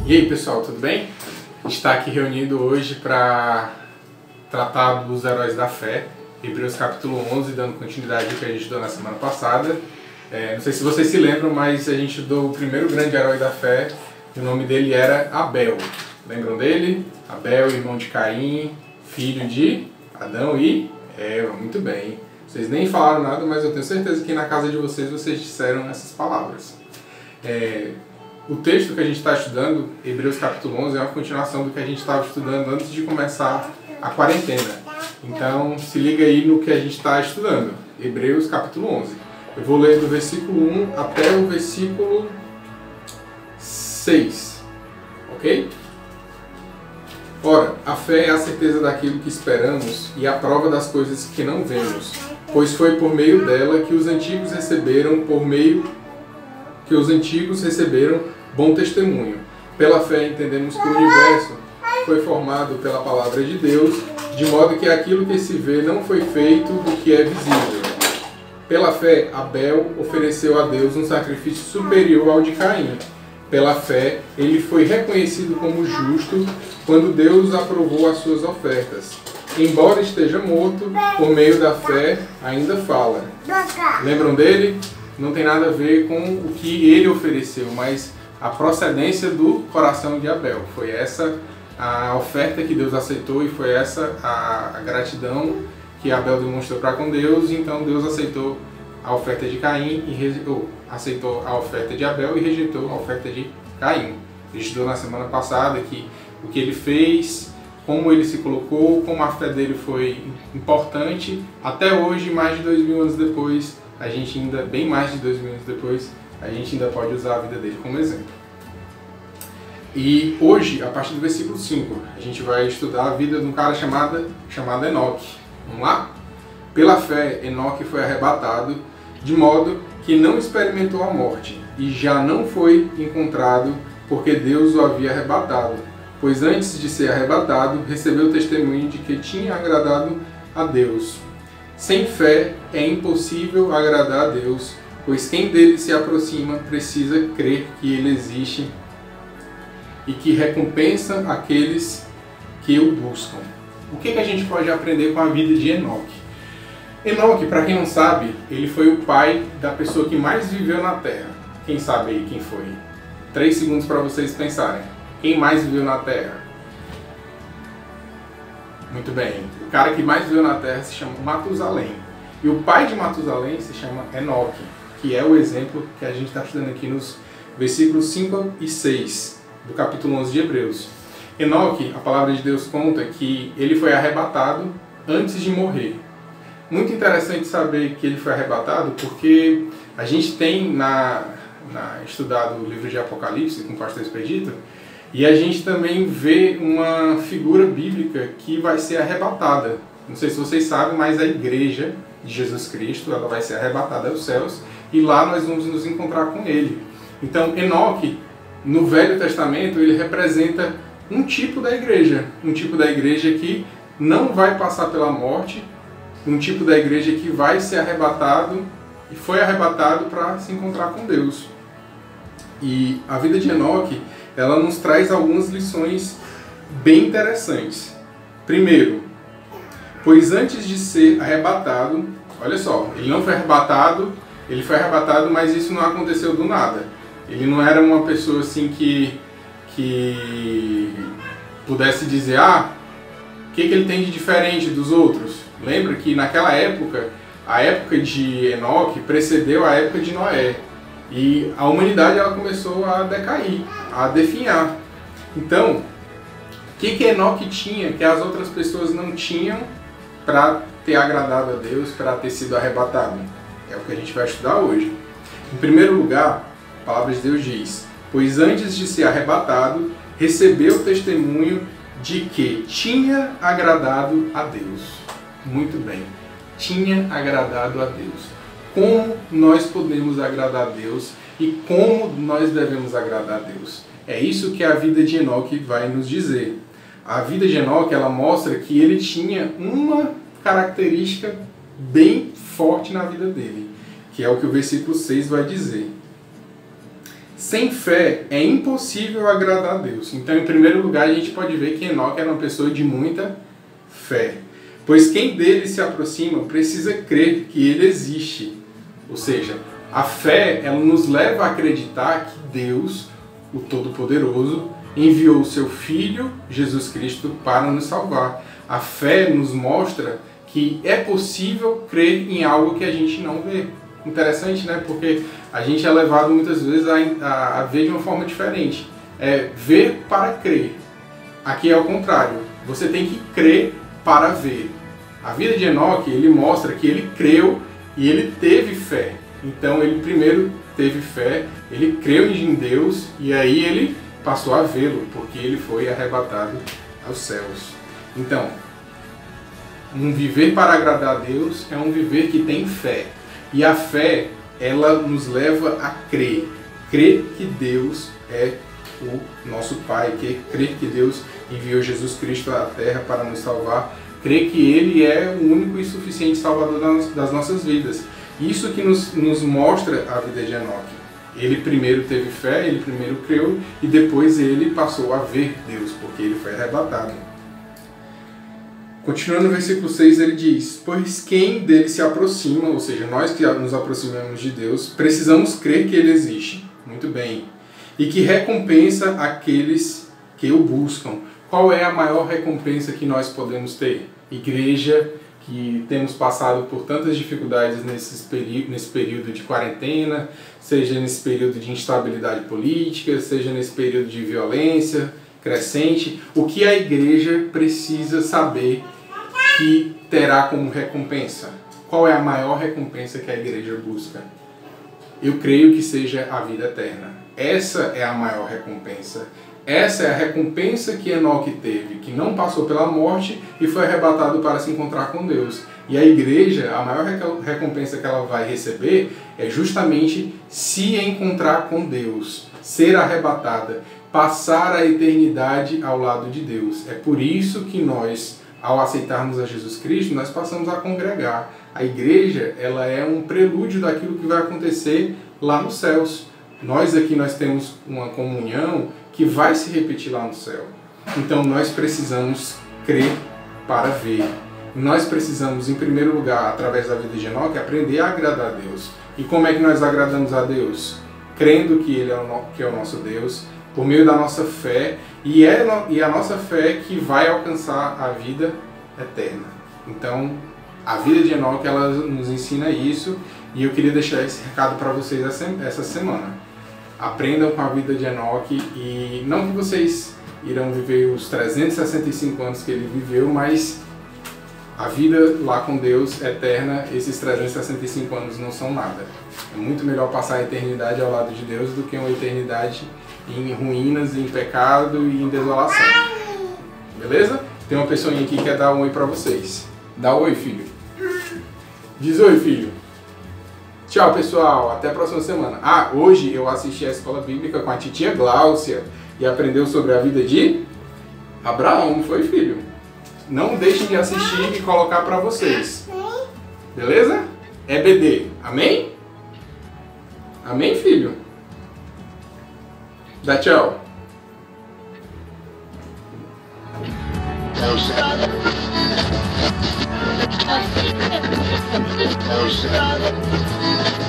E aí pessoal, tudo bem? A gente está aqui reunido hoje para tratar dos heróis da fé, Hebreus capítulo 11, dando continuidade ao que a gente estudou na semana passada. Não sei se vocês se lembram, mas a gente estudou o primeiro grande herói da fé, e o nome dele era Abel. Lembram dele? Abel, irmão de Caim, filho de Adão e Eva. Muito bem. Vocês nem falaram nada, mas eu tenho certeza que na casa de vocês disseram essas palavras. O texto que a gente está estudando, Hebreus capítulo 11, é uma continuação do que a gente estava estudando antes de começar a quarentena. Então, se liga aí no que a gente está estudando. Hebreus capítulo 11. Eu vou ler do versículo 1 até o versículo 6. Ok? Ora, a fé é a certeza daquilo que esperamos e a prova das coisas que não vemos, pois foi por meio dela que os antigos receberam bom testemunho. Pela fé entendemos que o universo foi formado pela palavra de Deus, de modo que aquilo que se vê não foi feito do que é visível. Pela fé, Abel ofereceu a Deus um sacrifício superior ao de Caim. Pela fé, ele foi reconhecido como justo quando Deus aprovou as suas ofertas. Embora esteja morto, por meio da fé, ainda fala. Lembram dele? Não tem nada a ver com o que ele ofereceu, mas a procedência do coração de Abel. Foi essa a oferta que Deus aceitou e foi essa a gratidão que Abel demonstrou para com Deus. Então Deus aceitou a oferta de Caim aceitou a oferta de Abel e rejeitou a oferta de Caim. A gente estudou na semana passada que o que ele fez, como ele se colocou, como a fé dele foi importante. Até hoje, mais de 2000 anos depois, bem mais de 2000 anos depois, a gente ainda pode usar a vida dele como exemplo. E hoje, a partir do versículo 5, a gente vai estudar a vida de um cara chamado Enoque. Vamos lá? Pela fé, Enoque foi arrebatado, de modo que não experimentou a morte, e já não foi encontrado, porque Deus o havia arrebatado. Pois antes de ser arrebatado, recebeu o testemunho de que tinha agradado a Deus. Sem fé é impossível agradar a Deus, pois quem dele se aproxima precisa crer que ele existe e que recompensa aqueles que o buscam. O que a gente pode aprender com a vida de Enoque? Enoque, para quem não sabe, ele foi o pai da pessoa que mais viveu na Terra. Quem sabe aí quem foi? 3 segundos para vocês pensarem. Quem mais viveu na Terra? Muito bem. O cara que mais viveu na Terra se chama Matusalém. E o pai de Matusalém se chama Enoque, que é o exemplo que a gente está estudando aqui nos versículos 5 e 6 do capítulo 11 de Hebreus. Enoque, a palavra de Deus conta que ele foi arrebatado antes de morrer. Muito interessante saber que ele foi arrebatado, porque a gente tem estudado o livro de Apocalipse com o pastor Expedito, e a gente também vê uma figura bíblica que vai ser arrebatada. Não sei se vocês sabem, mas a igreja de Jesus Cristo, ela vai ser arrebatada aos céus, e lá nós vamos nos encontrar com ele. Então, Enoque, no Velho Testamento, ele representa um tipo da igreja que não vai passar pela morte, um tipo da igreja que vai ser arrebatado e foi arrebatado para se encontrar com Deus. E a vida de Enoque, ela nos traz algumas lições bem interessantes. Primeiro, pois antes de ser arrebatado, olha só, ele não foi arrebatado, ele foi arrebatado, mas isso não aconteceu do nada. Ele não era uma pessoa assim que pudesse dizer, o que ele tem de diferente dos outros? Lembra que naquela época, a época de Enoque precedeu a época de Noé. E a humanidade ela começou a decair, a definhar. Então, o que Enoque tinha que as outras pessoas não tinham para ter agradado a Deus, para ter sido arrebatado? É o que a gente vai estudar hoje. Em primeiro lugar, a palavra de Deus diz, pois antes de ser arrebatado, recebeu o testemunho de que tinha agradado a Deus. Muito bem, tinha agradado a Deus. Como nós podemos agradar a Deus e como nós devemos agradar a Deus? É isso que a vida de Enoque vai nos dizer. A vida de Enoque, ela mostra que ele tinha uma característica bem forte na vida dele. que é o que o versículo 6 vai dizer. Sem fé é impossível agradar a Deus. Então, em primeiro lugar, a gente pode ver que Enoque era uma pessoa de muita fé. Pois quem dele se aproxima precisa crer que ele existe. Ou seja, a fé ela nos leva a acreditar que Deus, o Todo-Poderoso, enviou o seu Filho, Jesus Cristo, para nos salvar. A fé nos mostra que é possível crer em algo que a gente não vê. Interessante, né? Porque a gente é levado muitas vezes a ver de uma forma diferente. É ver para crer. Aqui é o contrário. Você tem que crer para ver. A vida de Enoque, ele mostra que ele creu e ele teve fé. Então ele primeiro teve fé, ele creu em Deus e aí ele passou a vê-lo, porque ele foi arrebatado aos céus. Então, um viver para agradar a Deus é um viver que tem fé. E a fé, ela nos leva a crer. Crer que Deus é o nosso Pai, crer que Deus enviou Jesus Cristo à Terra para nos salvar, crer que Ele é o único e suficiente Salvador das nossas vidas. Isso que nos mostra a vida de Enoque. Ele primeiro teve fé, ele primeiro creu e depois ele passou a ver Deus, porque ele foi arrebatado. Continuando no versículo 6, ele diz: pois quem dele se aproxima, ou seja, nós que nos aproximamos de Deus, precisamos crer que ele existe. Muito bem. E que recompensa aqueles que o buscam. Qual é a maior recompensa que nós podemos ter? Igreja, que temos passado por tantas dificuldades nesse período de quarentena, seja nesse período de instabilidade política, seja nesse período de violência crescente, o que a igreja precisa saber que terá como recompensa? Qual é a maior recompensa que a igreja busca? Eu creio que seja a vida eterna. Essa é a maior recompensa. Essa é a recompensa que Enoque teve, que não passou pela morte e foi arrebatado para se encontrar com Deus. E a igreja, a maior recompensa que ela vai receber é justamente se encontrar com Deus, ser arrebatada, passar a eternidade ao lado de Deus. É por isso que nós, ao aceitarmos a Jesus Cristo, nós passamos a congregar. A igreja, ela é um prelúdio daquilo que vai acontecer lá nos céus. Nós aqui nós temos uma comunhão que vai se repetir lá no céu. Então nós precisamos crer para ver. Nós precisamos, em primeiro lugar, através da vida de Enoque, aprender a agradar a Deus. E como é que nós agradamos a Deus? Crendo que Ele é o nosso Deus, por meio da nossa fé, e a nossa fé que vai alcançar a vida eterna. Então, a vida de Enoque, ela nos ensina isso, e eu queria deixar esse recado para vocês essa semana. Aprendam com a vida de Enoque, e não que vocês irão viver os 365 anos que ele viveu, mas a vida lá com Deus eterna, esses 365 anos não são nada. É muito melhor passar a eternidade ao lado de Deus do que uma eternidade em ruínas, em pecado e em desolação. Beleza? Tem uma pessoinha aqui que quer dar um oi pra vocês. Dá oi, filho. Diz oi, filho. Tchau, pessoal. Até a próxima semana. Ah, hoje eu assisti a escola bíblica com a titia Gláucia e aprendeu sobre a vida de Abraão, não foi, filho? Não deixem de assistir e colocar pra vocês. Beleza? EBD. Amém? Amém, filho? Dá tchau. Oh, shit.